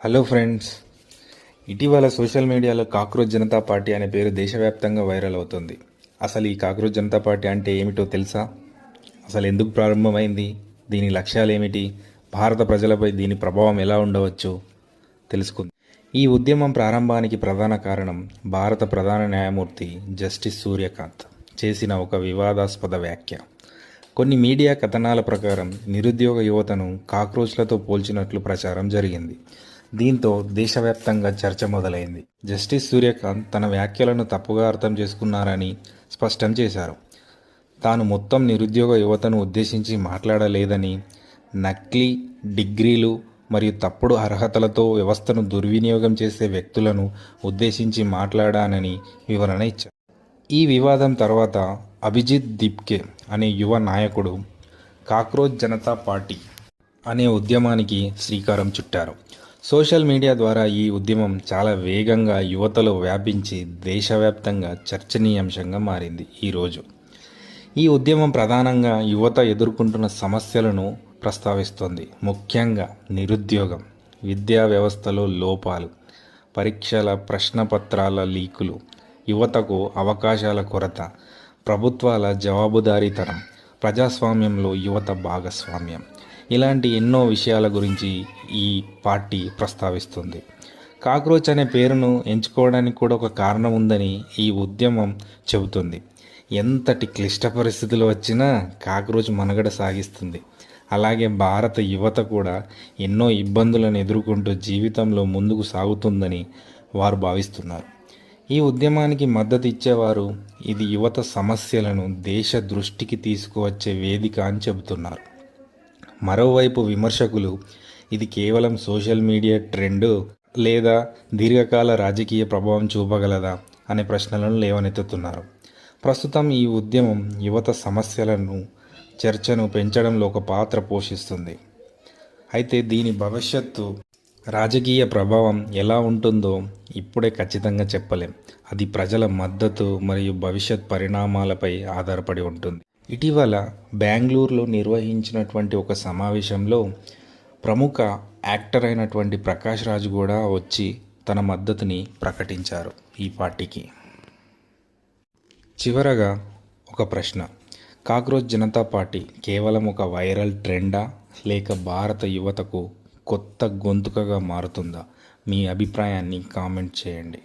Hello friends, ఇటీవల social మీడియాలో cockroach Janata party అనే పేరు దేశవ్యాప్తంగా వైరల్ అవుతుంది. అసలు ఈ కాక్రోచ్ జనతా పార్టీ అంటే ఏమిటో తెలుసా? అసలు ఎందుకు ప్రారంభమైంది? దీని లక్ష్యాలు ఏమిటి? భారత ప్రజలపై దీని ప్రభావం ఎలా ఉండవచ్చు తెలుసుకుందాం. ఈ ఉద్యమం ప్రారంభానికి ప్రధాన కారణం భారత ప్రధాన న్యాయమూర్తి జస్టిస్ సూర్యకాంత్ చేసిన ఒక వివాదాస్పద వ్యాఖ్య. కొన్ని మీడియా కథనాల ప్రకారం నిరుద్యోగ యువతను కాక్రోచ్లతో పోల్చినట్లు ప్రచారం జరిగింది. దీంతో దేశవ్యాప్తంగా చర్చ మొదలైంది. జస్టిస్ సూర్యకాంత్ తన వ్యాఖ్యలను తప్పుగా అర్థం చేసుకున్నారని స్పష్టం చేశారు. తాను మొత్తం నిరుద్యోగ యువతను ఉద్దేశించి మాట్లాడలేదని, నకిలీ డిగ్రీలు మరియు తప్పుడు అర్హతలతో వ్యవస్థను దుర్వినియోగం చేసే వ్యక్తులను ఉద్దేశించి మాట్లాడానని వివరణ ఇచ్చారు. ఈ వివాదం తర్వాత అభిజిత్ దీప్కే అనే యువ నాయకుడు కాక్రోచ్ జనతా పార్టీ అనే ఉద్యమానికి శ్రీకారం చుట్టారు. సోషల్ మీడియా ద్వారా ఈ ఉద్యమం చాలా వేగంగా యువతలో వ్యాపించి దేశవ్యాప్తంగా చర్చనీయాంశంగా మారింది. ఈ ఉద్యమం ప్రధానంగా యువత ఎదుర్కొంటున్న సమస్యలను ప్రస్తావిస్తోంది. ముఖ్యంగా నిరుద్యోగం, విద్యా వ్యవస్థలో లోపాలు, పరీక్షల ప్రశ్నపత్రాల లీకులు, యువతకు అవకాశాల కొరత, ప్రభుత్వాల జవాబుదారీతనం, ప్రజాస్వామ్యంలో యువత భాగస్వామ్యం, ఇలాంటి ఎన్నో విషయాల గురించి ఈ పార్టీ ప్రస్తావిస్తుంది. కాక్రోచ్ అనే పేరును ఎంచుకోవడానికి కూడా ఒక కారణం ఉందని ఈ ఉద్యమం చెబుతుంది. ఎంతటి క్లిష్ట పరిస్థితులు వచ్చినా కాక్రోచ్ మనుగడ సాగిస్తుంది. అలాగే భారత యువత కూడా ఎన్నో ఇబ్బందులను ఎదుర్కొంటూ జీవితంలో ముందుకు సాగుతుందని వారు భావిస్తున్నారు. ఈ ఉద్యమానికి మద్దతు ఇచ్చేవారు ఇది యువత సమస్యలను దేశ దృష్టికి తీసుకువచ్చే వేదిక అని చెబుతున్నారు. మరోవైపు విమర్శకులు ఇది కేవలం సోషల్ మీడియా ట్రెండ్ లేదా దీర్ఘకాల రాజకీయ ప్రభావం చూపగలదా అనే ప్రశ్నలను లేవనెత్తుతున్నారు. ప్రస్తుతం ఈ ఉద్యమం యువత సమస్యలను చర్చను పెంచడంలో ఒక పాత్ర పోషిస్తుంది. అయితే దీని భవిష్యత్తు రాజకీయ ప్రభావం ఎలా ఉంటుందో ఇప్పుడే ఖచ్చితంగా చెప్పలేం. అది ప్రజల మద్దతు మరియు భవిష్యత్ పరిణామాలపై ఆధారపడి ఉంటుంది. ఇటీవల బెంగళూరులో నిర్వహించినటువంటి ఒక సమావేశంలో ప్రముఖ యాక్టర్ అయినటువంటి ప్రకాష్ రాజ్ కూడా వచ్చి తన మద్దతుని ప్రకటించారు ఈ పార్టీకి. చివరగా ఒక ప్రశ్న: కాక్రోచ్ జనతా పార్టీ కేవలం ఒక వైరల్ ట్రెండా లేక భారత యువతకు కొత్త గొంతుకగా మారుతుందా? మీ అభిప్రాయాన్ని కామెంట్ చేయండి.